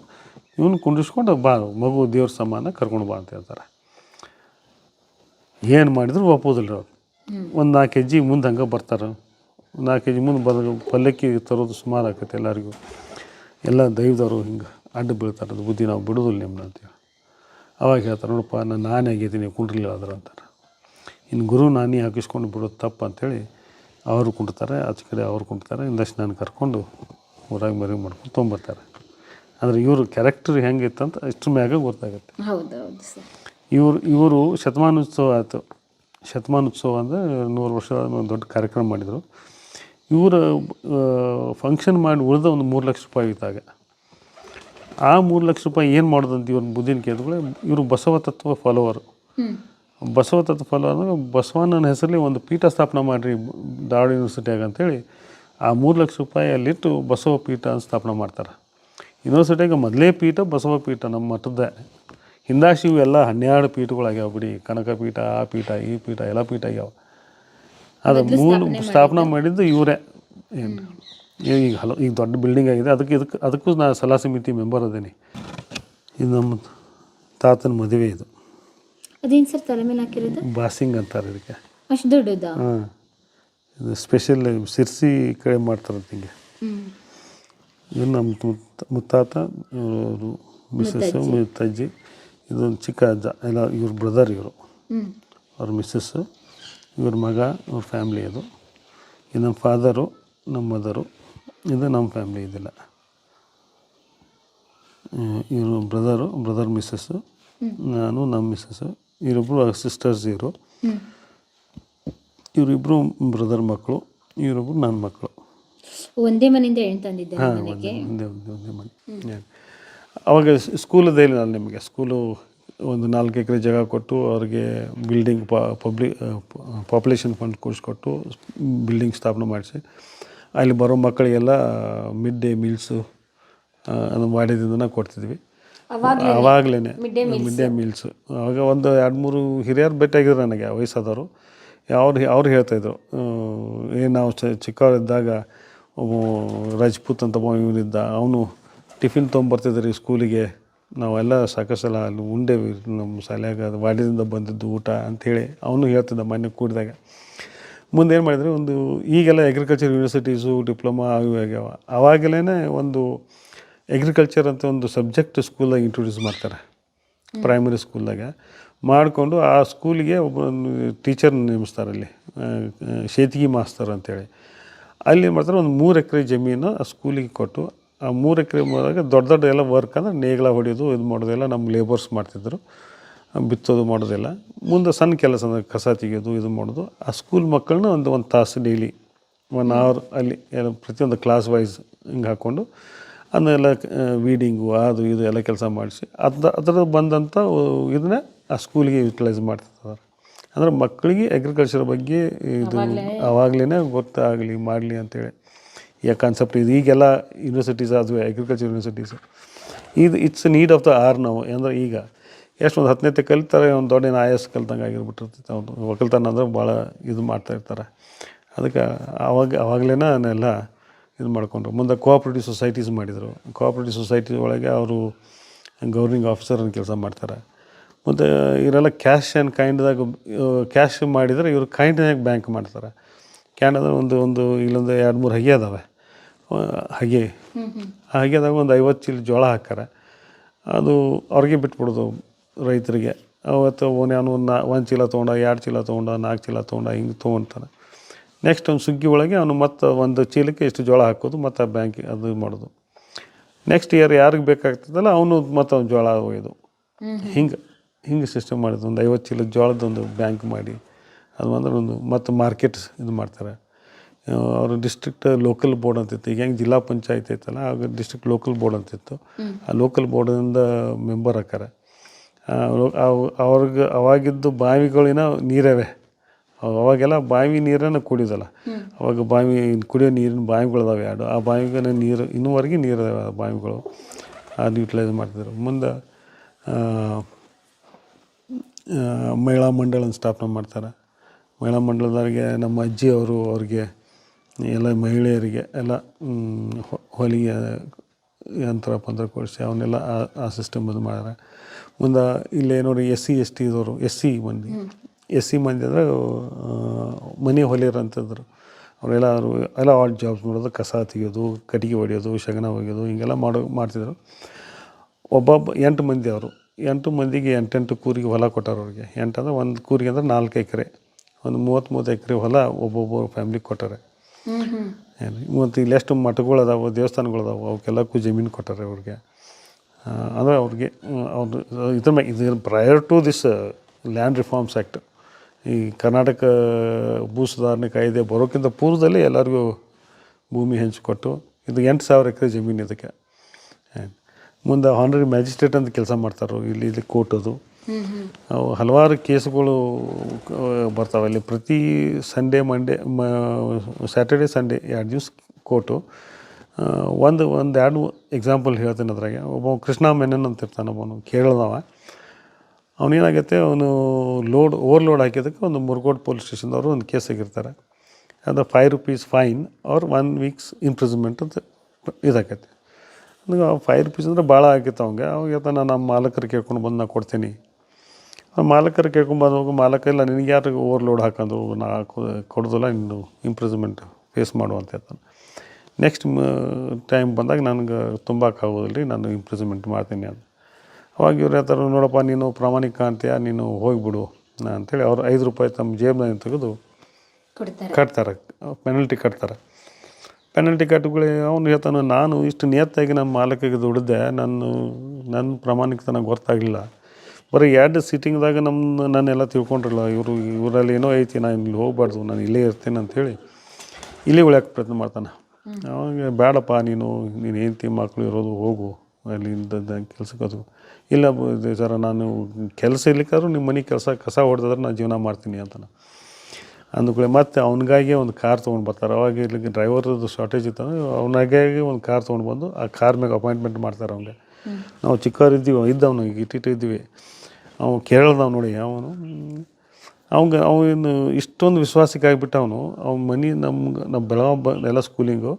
ಇವನು ಕುಂಡಿಸ್ಕೊಂಡು ಬಾ ಮಗು ದೇವ್ರ ಸಮಾನ ಕರ್ಕೊಂಡು ಬಾ ಅಂತ ಹೇಳ್ತಾರೆ. ಏನು ಮಾಡಿದ್ರು ಒಪ್ಪೋದಿಲ್ಲ ಅವ್ರು. ಒಂದು 4 ಹೆಜ್ಜೆ ಮುಂದೆ ಹಂಗೆ ಬರ್ತಾರೆ. 4 ಹೆಜ್ಜೆ ಮುಂದೆ ಬರೋದು ಪಲ್ಲಕ್ಕಿ ತರೋದು ಸುಮಾರು ಆಕೈತೆ ಎಲ್ಲರಿಗೂ. ಎಲ್ಲ ದೈವದವರು ಹಿಂಗೆ ಅಡ್ಡ ಬೀಳ್ತಾರೆ, ಅದು ಬುದ್ಧಿ ನಾವು ಬಿಡೋದಿಲ್ಲ ನಿಮ್ಮನ್ನ ಅಂತೇಳಿ. ಅವಾಗ ಹೇಳ್ತಾರೆ, ನೋಡಪ್ಪ ನಾನು ನಾನೇ ಆಗೈತಿ, ನೀವು ಕುಂಡ್ರಿಲ್ಲ ಅದ್ರ ಅಂತಾರೆ. ಇನ್ನು ಗುರು ನಾನೇ ಹಾಕಿಸ್ಕೊಂಡು ಬಿಡೋದು ತಪ್ಪು ಅಂಥೇಳಿ ಅವರು ಕುಂಡ್ತಾರೆ, ಆಚೆ ಕಡೆ ಅವ್ರು ಕುಂಡ್ತಾರೆ. ಇಂದಷ್ಟು ನಾನು ಕರ್ಕೊಂಡು ಊರಾಗ ಮರಿ ಮಾಡ್ಕೊಂಡು ತೊಗೊಂಬರ್ತಾರೆ. ಅಂದರೆ ಇವರು ಕ್ಯಾರೆಕ್ಟರ್ ಹೆಂಗಿತ್ತಂತ ಇಷ್ಟ್ರ ಮ್ಯಾಗ ಗೊತ್ತಾಗುತ್ತೆ. ಹೌದೌದು ಸರ್. ಇವರು ಶತಮಾನೋತ್ಸವ ಆಯಿತು. ಶತಮಾನೋತ್ಸವ ಅಂದರೆ 100 ವರ್ಷ ಒಂದು ದೊಡ್ಡ ಕಾರ್ಯಕ್ರಮ ಮಾಡಿದರು. ಇವರು ಫಂಕ್ಷನ್ ಮಾಡಿ ಉಳಿದ ಒಂದು 3 ಲಕ್ಷ ರೂಪಾಯಿ ಇದ್ದಾಗ ಆ 3 ಲಕ್ಷ ರೂಪಾಯಿ ಏನು ಮಾಡೋದಂತ ಇವ್ರ ಬುದ್ಧಿನ ಕೇಳಿದ್ರೆ, ಇವರು ಬಸವ ತತ್ವ ಫಾಲೋವರು. ಬಸವ ತತ್ವ ಫಾಲೋವರ್ ಅಂದರೆ ಬಸವಣ್ಣನ ಹೆಸರಲ್ಲಿ ಒಂದು ಪೀಠ ಸ್ಥಾಪನೆ ಮಾಡಿರಿ ಧಾರವಾಡ ಯೂನಿವರ್ಸಿಟಿಯಾಗ ಅಂತೇಳಿ ಆ 3 ಲಕ್ಷ ರೂಪಾಯಿ ಅಲ್ಲಿಟ್ಟು ಬಸವ ಪೀಠ ಸ್ಥಾಪನೆ ಮಾಡ್ತಾರೆ. ಯೂನಿವರ್ಸಿಟಿಯಾಗ ಮೊದಲೇ ಪೀಠ ಬಸವ ಪೀಠ ನಮ್ಮ ಮಠದ. ಹಿಂದಾಶಿ ಇವೆಲ್ಲ 12 ಪೀಠಗಳಾಗ್ಯಾವ ಬಿಡಿ. ಕನಕ ಪೀಠ, ಆ ಪೀಠ, ಈ ಪೀಠ, ಎಲ್ಲ ಪೀಠ ಆಗ್ಯಾವ. ಅದು ಮೂಲ ಸ್ಥಾಪನೆ ಮಾಡಿದ್ದು ಇವರೇ. ಏನು ಈಗ ಈಗ ದೊಡ್ಡ ಬಿಲ್ಡಿಂಗ್ ಆಗಿದೆ. ಅದಕ್ಕೂ ನಾನು ಸಲಹಾ ಸಮಿತಿ ಮೆಂಬರ್ ಅದೇನಿ. ಇದು ನಮ್ಮ ತಾತನ ಮದುವೆ. ಇದು ಅದೇನು ಸರ್ ತಲೆ ಮೇಲೆ ಹಾಕಿರೋದು? ಬಾಸಿಂಗ್ ಅಂತಾರೆ ಇದಕ್ಕೆ. ಅಷ್ಟು ದೊಡ್ಡದಾ? ಹಾಂ, ಇದು ಸ್ಪೆಷಲ್ ಸಿರ್ಸಿ ಕಡೆ ಮಾಡ್ತಾರಂತ ಹಿಂಗೆ. ಇದು ನಮ್ಮ ಮುತ್ತಾತ, ಇವರು ಮಿಸ್ಸಸ್ಸು, ಮುತ್ತಜ್ಜಿ, ಇದೊಂದು ಚಿಕ್ಕ ಅಜ್ಜ, ಎಲ್ಲ ಇವ್ರ ಬ್ರದರ್. ಇವರು ಅವ್ರ ಮಿಸ್ಸಸ್ಸು, ಇವ್ರ ಮಗ, ಅವ್ರ ಫ್ಯಾಮ್ಲಿ. ಅದು ಇದು ನಮ್ಮ ಫಾದರು, ನಮ್ಮ ಮದರು. ಇದು ನಮ್ಮ ಫ್ಯಾಮ್ಲಿ. ಇದಿಲ್ಲ ಇವರು ಬ್ರದರ್ ಮಿಸ್ಸಸ್ಸು, ನಾನು, ನಮ್ಮ ಮಿಸ್ಸಸ್ಸು. ಇವರಿಬ್ಬರು ಸಿಸ್ಟರ್ಸ್. ಇವರಿಬ್ಬರು ಬ್ರದರ್ ಮಕ್ಕಳು, ಇವರಿಬ್ಬರು ನನ್ನ ಮಕ್ಕಳು. ಒಂದೇ ಮನೆಯಿಂದ ಹೆಣ್ಣು ತಂದಿದ್ದೆ? ಹಾಂ, ಒಂದೇ ಮನೆ. ಅವಾಗ ಸ್ಕೂಲದೇ ಇಲ್ಲ ನಿಮಗೆ. ಸ್ಕೂಲು ಒಂದು 4 ಎಕರೆ ಜಾಗ ಕೊಟ್ಟು ಅವ್ರಿಗೆ ಬಿಲ್ಡಿಂಗ್ ಪಾಪ್ಯುಲೇಷನ್ ಫಂಡ್ ಕೊಡಿಸ್ಕೊಟ್ಟು ಬಿಲ್ಡಿಂಗ್ ಸ್ಥಾಪನೆ ಮಾಡಿಸಿ ಅಲ್ಲಿ ಬರೋ ಮಕ್ಕಳಿಗೆಲ್ಲ ಮಿಡ್ ಡೇ ಮೀಲ್ಸು ಅದನ್ನು ವಾಡ್ಯದಿಂದನೇ ಕೊಡ್ತಿದ್ವಿ. ಆವಾಗಲೇ ಮಿಡ್ ಡೇ ಮೀಲ್ಸು. ಆವಾಗ ಒಂದು 2-3 ಹಿರಿಯರು ಭೇಟಿಯಾಗಿದ್ರು ನನಗೆ, ವಯಸ್ಸಾದವರು. ಅವ್ರು ಹೇಳ್ತಾಯಿದ್ರು, ನಾವು ಚಿಕ್ಕವರಿದ್ದಾಗ ರಾಜ್ಪೂತ್ ಅಂತ ಇವನಿದ್ದ, ಅವನು ಟಿಫಿನ್ ತೊಗೊಂಬರ್ತಿದ್ರಿ ಸ್ಕೂಲಿಗೆ. ನಾವೆಲ್ಲ ಸಾಕಷ್ಟು ಸಲ ಅಲ್ಲಿ ಉಂಡೇವಿ ನಮ್ಮ ಶಾಲ್ಯಾಗ, ಅದು ವಾಡ್ಯದಿಂದ ಬಂದಿದ್ದು ಊಟ ಅಂಥೇಳಿ ಅವನು ಹೇಳ್ತಿದ್ದ ಮೊನ್ನೆ ಕೂಡಿದಾಗ. ಮುಂದೆ ಏನು ಮಾಡಿದರೆ, ಒಂದು ಈಗೆಲ್ಲ ಅಗ್ರಿಕಲ್ಚರ್ ಯೂನಿವರ್ಸಿಟೀಸು, ಡಿಪ್ಲೊಮಾ ಅವು ಆಗ್ಯಾವ. ಆವಾಗಲೇ ಒಂದು ಅಗ್ರಿಕಲ್ಚರ್ ಅಂತ ಒಂದು ಸಬ್ಜೆಕ್ಟ್ ಸ್ಕೂಲಾಗ ಇಂಟ್ರೊಡ್ಯೂಸ್ ಮಾಡ್ತಾರೆ. ಪ್ರೈಮರಿ ಸ್ಕೂಲ್ದಾಗ ಮಾಡಿಕೊಂಡು ಆ ಸ್ಕೂಲಿಗೆ ಒಬ್ಬರನ್ನು ಟೀಚರ್ನ ನೇಮಿಸ್ತಾರೆ. ಅಲ್ಲಿ ಶೇತಿಗೆ ಮಾಸ್ತರ್ ಅಂತೇಳಿ. ಅಲ್ಲಿ ಏನು ಮಾಡ್ತಾರೆ, ಒಂದು 3 ಎಕರೆ ಜಮೀನು ಆ ಸ್ಕೂಲಿಗೆ ಕೊಟ್ಟು, ಆ 3 ಎಕರೆ ಮಾಡಿದಾಗ ದೊಡ್ಡ ಎಲ್ಲ ವರ್ಕ್ ಅಂದರೆ ನೇಗಿಲ ಹೊಡೆಯೋದು, ಇದು ಮಾಡೋದೆಲ್ಲ ನಮ್ಮ ಲೇಬರ್ಸ್ ಮಾಡ್ತಿದ್ರು. ಬಿತ್ತೋದು ಮಾಡೋದೆಲ್ಲ. ಮುಂದೆ ಸಣ್ಣ ಕೆಲಸ ಅಂದರೆ ಕಸ ತೆಗೆಯೋದು, ಇದು ಮಾಡೋದು. ಆ ಸ್ಕೂಲ್ ಮಕ್ಕಳನ್ನ ಒಂದು ತಾಸು ಡೈಲಿ 1 ಅವರ್ ಅಲ್ಲಿ ಎಲ್ಲ ಪ್ರತಿಯೊಂದು ಕ್ಲಾಸ್ ವೈಸ್ ಹಿಂಗೆ ಹಾಕ್ಕೊಂಡು ಅದನ್ನೆಲ್ಲ ವೀಡಿಂಗು ಅದು ಇದು ಎಲ್ಲ ಕೆಲಸ ಮಾಡಿಸಿ ಅದರ ಬಂದಂಥ ಇದನ್ನ ಆ ಸ್ಕೂಲಿಗೆ ಯೂಟಿಲೈಸ್ ಮಾಡ್ತಿರ್ತಾರೆ. ಅಂದರೆ ಮಕ್ಕಳಿಗೆ ಅಗ್ರಿಕಲ್ಚರ್ ಬಗ್ಗೆ ಇದು ಆವಾಗಲೇ ಗೊತ್ತಾಗಲಿ ಮಾಡಲಿ ಅಂತೇಳಿ ಈ ಕಾನ್ಸೆಪ್ಟ್ ಇದು. ಈಗೆಲ್ಲ ಯೂನಿವರ್ಸಿಟೀಸ್ ಆದವು agriculture universities. It's need of the hour ನಾವು. ಅಂದರೆ ಈಗ ಎಷ್ಟು ಒಂದು 10ನೇ ಕಲಿತಾರೆ, ಒಂದು ದೊಡ್ಡ IAS ಕಲ್ತಂಗೆ ಆಗಿರ್ಬಿಟ್ಟಿರ್ತೈತೆ. ಅವ್ರು ಒಕ್ಕಲ್ತನ ಅಂದ್ರೆ ಭಾಳ ಇದು ಮಾಡ್ತಾಯಿರ್ತಾರೆ. ಅದಕ್ಕೆ ಆವಾಗಲೇ ನಾನೆಲ್ಲ ಇದು ಮಾಡಿಕೊಂಡ್ರು. ಮುಂದೆ ಕೋಆಪ್ರೇಟಿವ್ ಸೊಸೈಟೀಸ್ ಮಾಡಿದರು. ಕೋಆಪ್ರೇಟಿವ್ ಸೊಸೈಟಿ ಒಳಗೆ ಅವರು ಗೌರ್ನಿಂಗ್ ಆಫೀಸರ್ ಅಂತ ಕೆಲಸ ಮಾಡ್ತಾರೆ. ಮತ್ತು ಇವರೆಲ್ಲ ಕ್ಯಾಶ್ ಆ್ಯಂಡ್ ಕೈಂಡ್ದಾಗ ಕ್ಯಾಶ್ ಮಾಡಿದರೆ ಇವರು ಕೈಂಡ್ನಾಗ ಬ್ಯಾಂಕ್ ಮಾಡ್ತಾರೆ. ಕ್ಯಾನದ ಒಂದು ಇಲ್ಲೊಂದು 2-3 ಹಗೆ ಅದಾವೆ. ಹಗೆ ಆ ಹಗೆದಾಗ ಒಂದು 50 ಚೀಲ ಜೋಳ ಹಾಕ್ತಾರೆ. ಅದು ಅವ್ರಿಗೆ ಬಿಟ್ಬಿಡೋದು ರೈತರಿಗೆ. ಅವತ್ತು ನಾನು 1 ಚೀಲ ತೊಗೊಂಡ, 2 ಚೀಲ ತೊಗೊಂಡ, 4 ಚೀಲ ತೊಗೊಂಡ, ಹಿಂಗೆ ತೊಗೊಳ್ತಾನೆ. ನೆಕ್ಸ್ಟ್ ಒಂದು ಸುಗ್ಗಿ ಒಳಗೆ ಅವನು ಮತ್ತು 1 ಚೀಲಕ್ಕೆ ಇಷ್ಟು ಜೋಳ ಹಾಕೋದು, ಮತ್ತು ಆ ಬ್ಯಾಂಕಿಗೆ ಅದು ಮಾಡೋದು. ನೆಕ್ಸ್ಟ್ ಇಯರ್ ಯಾರಿಗೆ ಬೇಕಾಗ್ತದಲ್ಲ ಅವನು ಮತ್ತು ಅವ್ನು ಜೋಳ ಒಯ್ದು ಹಿಂಗೆ ಸಿಸ್ಟಮ್ ಮಾಡಿದ್ದು. ಒಂದು 50 ಚೀಲ ಜೋಳದೊಂದು ಬ್ಯಾಂಕ್ ಮಾಡಿ ಅದು ಅಂದ್ರೆ ಮತ್ತು ಮಾರ್ಕೆಟ್ ಇದು ಮಾಡ್ತಾರೆ. ಅವರು ಡಿಸ್ಟ್ರಿಕ್ಟ್ ಲೋಕಲ್ ಬೋರ್ಡ್ ಅಂತಿತ್ತು. ಈಗ ಹೆಂಗೆ ಜಿಲ್ಲಾ ಪಂಚಾಯತ್ ಐತಲ್ಲ, ಆಗ ಡಿಸ್ಟ್ರಿಕ್ಟ್ ಲೋಕಲ್ ಬೋರ್ಡ್ ಅಂತಿತ್ತು. ಆ ಲೋಕಲ್ ಬೋರ್ಡಿಂದ ಮೆಂಬರ್ ಹಾಕಾರ. ಅವ್ರಿಗೆ ಅವಾಗಿದ್ದು ಬಾವಿಗಳಿನ ನೀರವೇ. ಅವಾಗೆಲ್ಲ ಬಾವಿ ನೀರನ್ನು ಕುಡಿಯೋದಲ್ಲ. ಅವಾಗ ಕುಡಿಯೋ ನೀರಿನ ಬಾವಿಗಳಿದಾವೆ 2. ಆ ಬಾವಿಗೆ ನೀರು ಇನ್ನೂವರೆಗೆ ನೀರು ಇದಾವೆ. ಆ ಬಾವಿಗಳು ಅದು ಯೂಟಿಲೈಸ್ ಮಾಡ್ತಿದ್ರು. ಮುಂದೆ ಮಹಿಳಾ ಮಂಡಳನ ಸ್ಥಾಪನೆ ಮಾಡ್ತಾರೆ. ಮಹಿಳಾ ಮಂಡಲದವ್ರಿಗೆ ನಮ್ಮ ಅಜ್ಜಿ ಅವರು ಅವ್ರಿಗೆ ಎಲ್ಲ ಮಹಿಳೆಯರಿಗೆ ಎಲ್ಲ ಹೊಲಿಗೆ ಯಂತ್ರ ಪಂತ್ರ ಕೊಡಿಸಿ ಅವನ್ನೆಲ್ಲ ಆ ಸಿಸ್ಟಮ್ ಇದು ಮಾಡ್ಯಾರ. ಮುಂದೆ ಇಲ್ಲೇ ನೋಡಿ SC/ST ಇದ್ದವರು ಎಸ್ ಸಿ ಮಂದಿ ಅಂದರೆ ಮನೆ ಹೊಲಿಯರಂತಿದ್ರು. ಅವರೆಲ್ಲ ಎಲ್ಲ ಆಲ್ ಜಾಬ್ಸ್ ಮಾಡೋದು, ಕಸ ತೆಗೆಯೋದು, ಕಟ್ಟಿಗೆ ಹೊಡೆಯೋದು, ಶಗನ ಒಗೆಯೋದು ಹಿಂಗೆಲ್ಲ ಮಾಡ್ತಿದ್ರು. ಒಬ್ಬೊಬ್ಬ 8 ಮಂದಿ ಅವರು. 8 ಮಂದಿಗೆ 8 ಕೂರಿಗೆ ಹೊಲ ಕೊಟ್ಟಾರ ಅವ್ರಿಗೆ. 8 ಅಂದರೆ ಒಂದು ಕೂರಿಗೆ ಅಂದ್ರೆ 4 ಎಕರೆ, ಒಂದು 30 ಎಕರೆ ಹೊಲ ಒಬ್ಬೊಬ್ಬರು ಫ್ಯಾಮ್ಲಿಗೆ ಕೊಟ್ಟಾರೆ. ಮತ್ತು ಇಲ್ಲಿ ಎಷ್ಟು ಮಠಗಳು ಅದಾವೆ, ದೇವಸ್ಥಾನಗಳು ಅದಾವೆ, ಅವಕ್ಕೆಲ್ಲಕ್ಕೂ ಜಮೀನು ಕೊಟ್ಟಾರೆ ಅವ್ರಿಗೆ. ಅಂದರೆ ಅವ್ರಿಗೆ ಅವ್ರು ಇದು prior to this land reforms act, ಈ ಕರ್ನಾಟಕ ಭೂ ಸುಧಾರಣೆ ಕಾಯ್ದೆ ಬರೋಕ್ಕಿಂತ ಪೂರ್ವದಲ್ಲಿ ಎಲ್ಲರಿಗೂ ಭೂಮಿ ಹಂಚಿಕೊಟ್ಟು ಇದು 8,000 ಎಕರೆ ಜಮೀನು ಇದಕ್ಕೆ. ಮುಂದೆ ಆನರರಿ ಮ್ಯಾಜಿಸ್ಟ್ರೇಟ್ ಅಂತ ಕೆಲಸ ಮಾಡ್ತಾರೆ ಇಲ್ಲಿ ಕೋರ್ಟ್ ಅದು. ಅವು ಹಲವಾರು ಕೇಸುಗಳು ಬರ್ತಾವೆ ಅಲ್ಲಿ. ಪ್ರತಿ ಸಂಡೇ ಸ್ಯಾಟರ್ಡೆ ಸಂಡೇ 2 ದಿವಸ ಕೋರ್ಟು. ಎರಡು ಎಕ್ಸಾಂಪಲ್ ಹೇಳ್ತೀನಿ ಅದ್ರಾಗೆ. ಒಬ್ಬ ಕೃಷ್ಣ ಮೆನನ್ ಅಂತ ಇರ್ತಾನೆ, ಅವನು ಕೇರಳದವ. ಅವನೇನಾಗೈತೆ, ಅವನು ಓವರ್ಲೋಡ್ ಹಾಕಿದ್ದಕ್ಕೆ ಒಂದು ಮುರುಗೋಡು ಪೊಲೀಸ್ ಸ್ಟೇಷನ್ದವರು ಒಂದು ಕೇಸ್ ಆಗಿರ್ತಾರೆ. ಅದು ₹5 ಫೈನ್ ಆರ್ 1 ವೀಕ್ಸ್ ಇಂಪ್ರಿಸನ್ಮೆಂಟ್ ಅಂತ ಇದಾಕೈತಿ. ನನಗೆ ₹5 ಅಂದರೆ ಭಾಳ ಆಗಿತ್ತು ಅವಂಗೆ. ಅವಾಗ ನಮ್ಮ ಮಾಲಕರು ಕೇಳ್ಕೊಂಡು ಬಂದು ನಾ ಕೊಡ್ತೀನಿ. ಮಾಲಕರು ಕೇಳ್ಕೊಂಬಂದು ಮಾಲಕ ಇಲ್ಲ ನಿನಗೆ ಯಾರು ಓವರ್ಲೋಡ್ ಹಾಕಂದ್ರು, ನಾ ಕೊಡೋದಿಲ್ಲ, ನೀನು ಇಂಪ್ರಿಸನ್ಮೆಂಟ್ ಫೇಸ್ ಮಾಡುವಂತ ಹೇಳ್ತಾನೆ. ನೆಕ್ಸ್ಟ್ ಟೈಮ್ ಬಂದಾಗ ನನಗೆ ತುಂಬಕ್ಕಾಗೋದಿಲ್ಲ ರೀ, ನಾನು ಇಂಪ್ರಿಸನ್ಮೆಂಟ್ ಮಾಡ್ತೀನಿ ಅಂತ. ಅವಾಗ ಇವ್ರು ಹೇಳ್ತಾರೆ, ನೋಡಪ್ಪ ನೀನು ಪ್ರಾಮಾಣಿಕ ಅಂತೀಯ, ನೀನು ಹೋಗಿಬಿಡು ಅಂಥೇಳಿ ಅವ್ರು ₹5 ತಮ್ಮ ಜೇಬ್ನಲ್ಲಿ ತೆಗೆದು ಕಟ್ತಾರೆ, ಪೆನಲ್ಟಿ ಕಟ್ತಾರೆ. ಪೆನಲ್ಟಿ ಕಟ್ಟುಗಳೇ ಅವನು ಹೇಳ್ತಾನೆ, ನಾನು ಇಷ್ಟು ನಿಯತ್ತಾಗಿ ನನ್ನ ಮಾಲಕಿಗೆ ದುಡಿದೆ, ನನ್ನ ಪ್ರಾಮಾಣಿಕತನ ಗೊತ್ತಾಗಲಿಲ್ಲ. ಬರೀ 2 ಸೀಟಿಂಗ್ದಾಗ ನನ್ನೆಲ್ಲ ತಿಳ್ಕೊಂಡ್ರಲ್ಲ ಇವರಲ್ಲಿ ಏನೋ ಐತಿ, ನಾನು ಇಲ್ಲಿ ಹೋಗ್ಬಾರ್ದು, ನಾನು ಇಲ್ಲೇ ಇರ್ತೀನಿ ಅಂಥೇಳಿ ಇಲ್ಲೇ ಉಳ್ಯಾಕೆ ಪ್ರಯತ್ನ ಮಾಡ್ತಾನೆ. ಅವಾಗ ಬೇಡಪ್ಪ, ನೀನು ಹೆಂಡತಿ ಮಕ್ಕಳು ಇರೋದು, ಹೋಗು ಅಲ್ಲಿಂದ ಕೆಲ್ಸಕ್ಕೆ. ಅದು ಇಲ್ಲ ಸರ, ನಾನು ಕೆಲಸ ಇರ್ಲಿಕ್ಕಾದ್ರೂ ನಿಮ್ಮ ಮನೆ ಕಸ ಹೊಡೆದ್ರೆ ನಾನು ಜೀವನ ಮಾಡ್ತೀನಿ ಅಂತಾನೆ. ಅಂದ್ಕೊಳ್ಳಿ ಮತ್ತೆ ಅವನಿಗಾಗಿ ಒಂದು ಕಾರ್ ತೊಗೊಂಡು ಬರ್ತಾರೆ. ಅವಾಗ ಇಲ್ಲಿಗೆ ಡ್ರೈವರ್ದು ಶಾರ್ಟೇಜ್ ಇತ್ತು, ಅವನಾಗಾಗಿ ಒಂದು ಕಾರ್ ತೊಗೊಂಡು ಬಂದು ಆ ಕಾರ್ ಮ್ಯಾಗ ಅಪಾಯಿಂಟ್ಮೆಂಟ್ ಮಾಡ್ತಾರೆ ಅವ್ನಿಗೆ. ನಾವು ಚಿಕ್ಕವರಿದ್ದೀವಿ, ಇದ್ದವನು ಇಟ್ಟಿದ್ದೀವಿ. ಅವನು ಕೇರಳದವ್ ನೋಡಿ. ಅವನು ಇಷ್ಟೊಂದು ವಿಶ್ವಾಸಕ್ಕೆ ಆಗಿಬಿಟ್ಟು ಅವ್ನ ಮನೆ ನಮ್ಮ ಬೆಳಗಾವಿ ಎಲ್ಲ ಸ್ಕೂಲಿಂಗು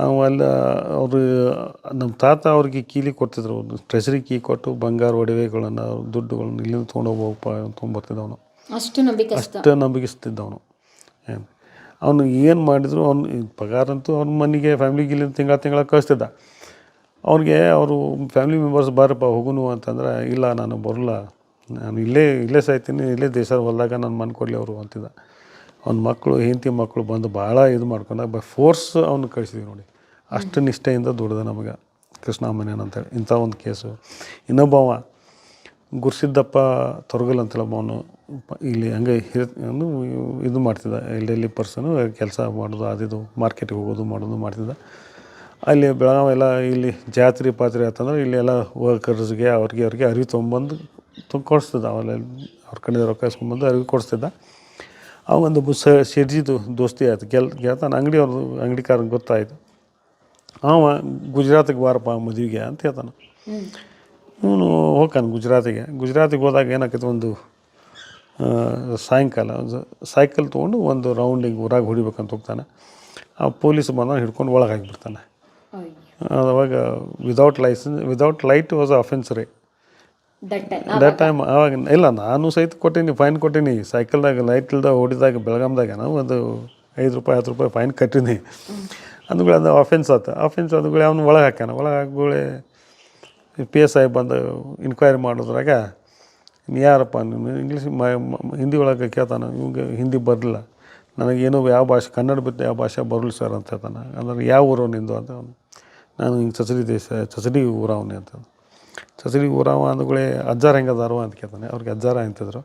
ಅವೆಲ್ಲ ಅವರು ನಮ್ಮ ತಾತ ಅವ್ರಿಗೆ ಕೀಲಿ ಕೊಡ್ತಿದ್ರು. ಟ್ರೆಷರಿ ಕೀ ಕೊಟ್ಟು ಬಂಗಾರ ಒಡವೆಗಳನ್ನು, ದುಡ್ಡುಗಳನ್ನು ಇಲ್ಲಿಂದ ತೊಗೊಂಡೋಗ್ಬೋಪ್ಪ ತೊಗೊಂಬರ್ತಿದ್ದವನು. ಅಷ್ಟು ನಂಬಿಕಿಸ್ತಿದ್ದವನು. ಅವನು ಏನು ಮಾಡಿದ್ರು ಅವ್ನು ಪಗಾರಂತೂ ಅವ್ನ ಮನೆಗೆ ಫ್ಯಾಮ್ಲಿಗೆ ಇಲ್ಲಿಂದ ತಿಂಗಳ ಕಳಿಸ್ತಿದ್ದ. ಅವ್ರಿಗೆ ಅವರು ಫ್ಯಾಮಿಲಿ ಮೆಂಬರ್ಸ್ ಬಾರಪ್ಪ ಹೋಗುನು ಅಂತಂದ್ರೆ, ಇಲ್ಲ ನಾನು ಬರೋಲ್ಲ, ನಾನು ಇಲ್ಲೇ ಸಾಯ್ತೀನಿ, ಇಲ್ಲೇ ದೇಶ ಹೊಲ್ದಾಗ ನಾನು ಮನೆ ಕೊಡಲಿ ಅವರು ಅಂತಿದ್ದ. ಅವ್ನ ಮಕ್ಕಳು, ಹೆಂಡತಿ ಮಕ್ಕಳು ಬಂದು ಭಾಳ ಇದು ಮಾಡ್ಕೊಂಡು ಬೈ ಫೋರ್ಸ್ ಅವನು ಕಳಿಸಿದ್ವಿ ನೋಡಿ. ಅಷ್ಟು ನಿಷ್ಠೆಯಿಂದ ದುಡ್ದು ನಮಗೆ ಕೃಷ್ಣ ಮೆನನ್ ಅಂತೇಳಿ. ಇಂಥ ಒಂದು ಕೇಸು. ಇನ್ನೊಬ್ಬವ ಗುರುಸಿದ್ದಪ್ಪ ತೊರಗಲ್ ಅಂತೇಳಿ ಅವನು ಇಲ್ಲಿ ಹಂಗೆ ಇದು ಮಾಡ್ತಿದ್ದ. ಎಲ್ಲಿ ಪರ್ಸನು ಕೆಲಸ ಮಾಡೋದು, ಅದಿದು ಮಾರ್ಕೆಟಿಗೆ ಹೋಗೋದು ಮಾಡ್ತಿದ್ದ. ಅಲ್ಲಿ ಬೆಳಗಾವಿ ಎಲ್ಲ ಇಲ್ಲಿ ಜಾತ್ರೆ ಪಾತ್ರೆ ಆಯ್ತಂದ್ರೆ ಇಲ್ಲೆಲ್ಲ ವರ್ಕರ್ಸ್ಗೆ ಅವ್ರಿಗೆ ಅರಿವು ತೊಗೊಂಬಂದು ಕೊಡಿಸ್ತಿದ್ದ. ಅವೆಲ್ಲ ಅವ್ರ ಕಡೆ ರೊಕ್ಕ ಇಸ್ಕೊಂಬಂದು ಅರಿವು ಕೊಡಿಸ್ತಿದ್ದ. ಅವೊಂದು ಶೆಡ್ಜಿದು ದೋಸ್ತಿ ಆಯ್ತು. ಗೆಳ್ತಾನ ಅಂಗಡಿಕಾರನಿಗೆ ಗೊತ್ತಾಯಿತು. ಅವ ಗುಜರಾತಿಗೆ ಬಾರಪ್ಪ ಮದುವೆಗೆ ಅಂತ ಹೇಳ್ತಾನೆ. ಇವನು ಹೋಗ್ತಾನೆ ಗುಜರಾತಿಗೆ ಹೋದಾಗ ಏನಾಕೈತೆ, ಒಂದು ಸಾಯಂಕಾಲ ಸೈಕಲ್ ತೊಗೊಂಡು ಒಂದು ರೌಂಡಿಗೆ ಊರಾಗ ಹೊಡಿಬೇಕಂತ ಹೋಗ್ತಾನೆ. ಆ ಪೊಲೀಸ್ ಬಂದ ಹಿಡ್ಕೊಂಡು ಒಳಗೆ ಹಾಕಿಬಿಡ್ತಾನೆ. ಅವಾಗ ವಿದೌಟ್ ಲೈಟ್ ವಾಸ್ ಅಫೆನ್ಸ್ ರೀ ದಟ್ ಟೈಮ್. ಅವಾಗ ಇಲ್ಲ, ನಾನು ಸಹಿತ ಕೊಟ್ಟೀನಿ, ಫೈನ್ ಕೊಟ್ಟೀನಿ. ಸೈಕಲ್ದಾಗ ಲೈಟ್ ಇಲ್ದಾಗ ಹೊಡಿದಾಗ ಬೆಳಗಾಮ್ದಾಗ ಒಂದು ₹5 ₹10 ಫೈನ್ ಕಟ್ಟೀನಿ. ಅಂದ್ಗಳು ಅದು ಅಫೆನ್ಸ್ ಆದ್ಗಳು ಅವ್ನು ಒಳಗೆ ಹಾಕ್ಯಾನ. PSI ಬಂದು ಇನ್ಕ್ವೈರಿ ಮಾಡೋದ್ರಾಗ, ಯಾರಪ್ಪ ನೀನು ಹಿಂದಿ ಒಳಗೆ ಕೇಳ್ತಾನೆ. ಇವಾಗ ಹಿಂದಿ ಬರಲಿಲ್ಲ ನನಗೇನು, ಯಾವ ಭಾಷೆ, ಕನ್ನಡ ಬಿಟ್ಟು ಯಾವ ಭಾಷೆ ಬರಲಿ ಸರ್ ಅಂತ ಹೇಳ್ತಾನೆ. ಅಂದ್ರೆ ಯಾವ ಊರವ ನಿಂದು ಅಂತ. ನಾನು ಹಿಂಗೆ ಚಚಡಿ ಊರವನೇ ಅಂತ. ಚಚಡಿ ಊರವ ಅಂದ್ಗಳೇ ಅಜ್ಜಾರು ಹೆಂಗದಾರು ಅಂತ ಕೇಳ್ತಾನೆ. ಅವ್ರಿಗೆ ಅಜ್ಜಾರ ಅಂತಿದ್ರು.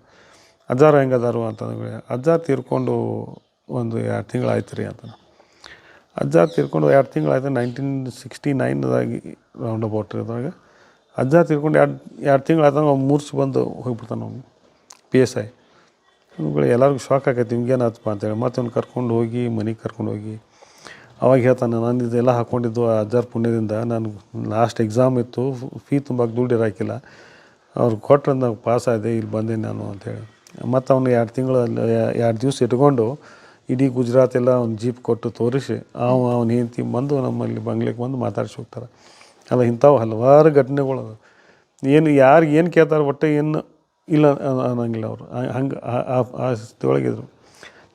ಅಜ್ಜಾರು ಹೆಂಗದಾರು ಅಂತಂದ್ಗಳೇ, ಅಜ್ಜಾರು ತೀರ್ಕೊಂಡು ಒಂದು 2 ತಿಂಗಳು ಆಯ್ತು ರೀ ಅಂತಾನೆ. ಅಜ್ಜಾರು ತೀರ್ಕೊಂಡು 2 ತಿಂಗಳು ಆಯ್ತು. 1969 ರೌಂಡ್ ಅಬೌಟ್ ಇದ್ರಾಗ ಅಜ್ಜಾರು ತೀರ್ಕೊಂಡು 2 ತಿಂಗಳು ಆಯ್ತಂಗೆ ಅವ್ನು ಮೂರ್ಛೆ ಬಂದು ಹೋಗ್ಬಿಡ್ತಾನೆ ಅವ್ನು. PSI ಅಂದ್ಗಳು ಎಲ್ಲರಿಗೂ ಶಾಕ್ ಆಕೈತಿ, ನಿಮ್ಗೇನಾಯ್ತಪ್ಪ ಅಂತೇಳಿ. ಮತ್ತೆ ಅವ್ನು ಮನೆಗೆ ಕರ್ಕೊಂಡು ಹೋಗಿ ಅವಾಗ ಹೇಳ್ತಾನೆ, ನಾನು ಇದೆಲ್ಲ ಹಾಕ್ಕೊಂಡಿದ್ದು ಅಜ್ಜಾರು ಪುಣ್ಯದಿಂದ. ನಾನು ಲಾಸ್ಟ್ ಎಕ್ಸಾಮ್ ಇತ್ತು, ಫೀ ತುಂಬಕ್ಕೆ ದುಡ್ಡು ಇರಾಕಿಲ್ಲ, ಅವ್ರು ಕೊಟ್ಟರೆ ನಾವು ಪಾಸ್ ಆದೆ, ಇಲ್ಲಿ ಬಂದೆ ನಾನು ಅಂತೇಳಿ. ಮತ್ತು ಅವ್ನು 2 ತಿಂಗಳು ಅಲ್ಲಿ 2 ದಿವಸ ಇಟ್ಕೊಂಡು ಇಡೀ ಗುಜರಾತ್ ಎಲ್ಲ ಒಂದು ಜೀಪ್ ಕೊಟ್ಟು ತೋರಿಸಿ ಅವ್ನ ಹೆಂಡತಿ ಬಂದು ನಮ್ಮಲ್ಲಿ ಬಂಗ್ಲೆಗೆ ಬಂದು ಮಾತಾಡ್ಸಿ ಹೋಗ್ತಾರೆ. ಅಲ್ಲ ಇಂಥವು ಹಲವಾರು ಘಟನೆಗಳು ಅದು. ಏನು ಯಾರಿಗೆ ಏನು ಕೇಳ್ತಾರೆ ಒಟ್ಟು ಏನು ಇಲ್ಲ ಅನ್ನೋಂಗಿಲ್ಲ ಅವರು. ಹಂಗೆ ಆ ಸ್ಥಿತಿ ಒಳಗಿದ್ರು.